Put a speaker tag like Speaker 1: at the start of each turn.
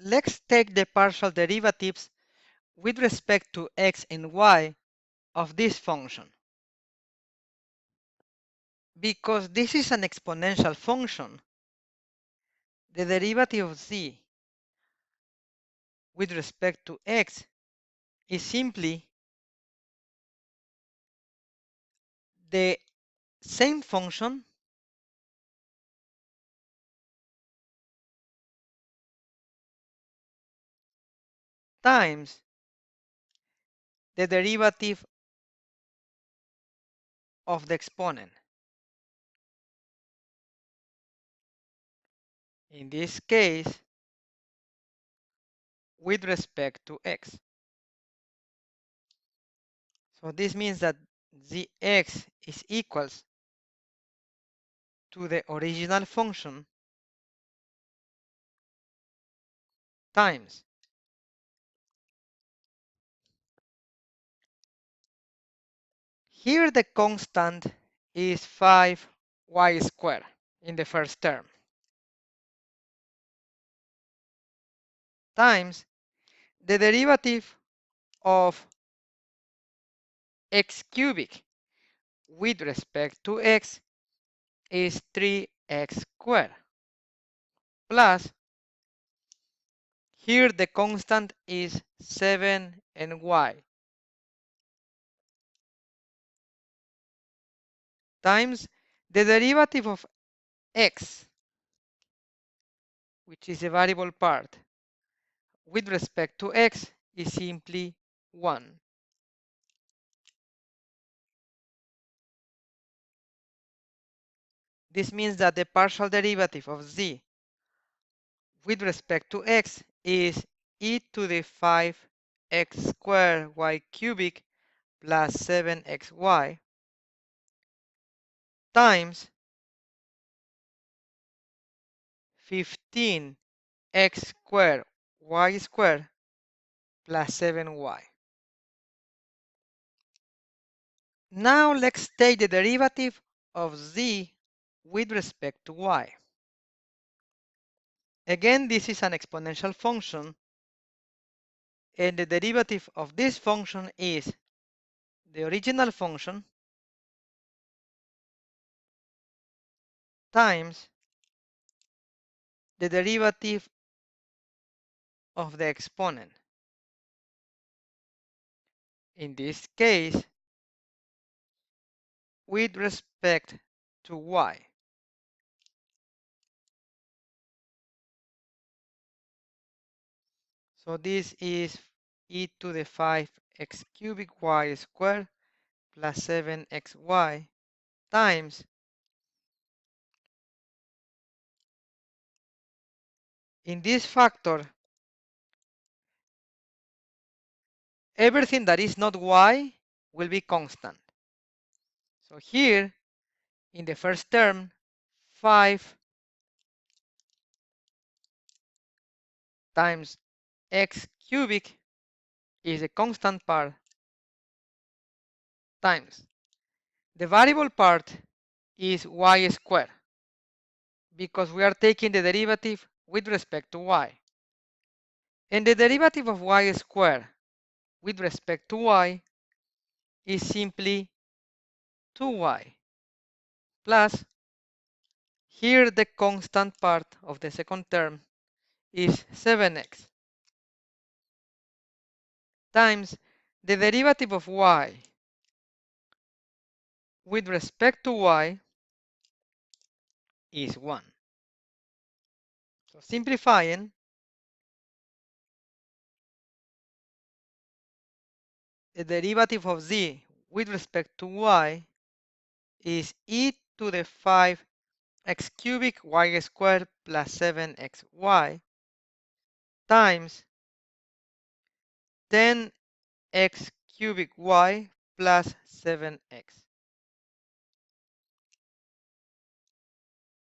Speaker 1: let's take the partial derivatives with respect to x and y of this function. Because this is an exponential function, the derivative of z with respect to x is simply the same function times the derivative of the exponent. In this case, with respect to x. So this means that zx is equals to the original function times here the constant is 5y squared in the first term times the derivative of x cubic with respect to x is 3x squared plus here the constant is 7 and y times the derivative of x, which is a variable part, with respect to x is simply 1. This means that the partial derivative of z with respect to x is e to the 5x squared y cubic plus 7xy times 15x squared y squared plus 7y. Now let's take the derivative of z with respect to y. Again, this is an exponential function, and the derivative of this function is the original function times the derivative of the exponent. In this case, with respect to y. So this is e to the 5x cubic y squared plus 7xy times in this factor everything that is not y will be constant. So here in the first term 5 times x cubic is a constant part times the variable part is y squared because we are taking the derivative with respect to y. And the derivative of y squared with respect to y is simply 2y plus here the constant part of the second term is 7x times the derivative of y with respect to y is 1. So simplifying, the derivative of z with respect to y is e to the 5x cubic y squared plus 7xy times 10x cubic y plus 7x.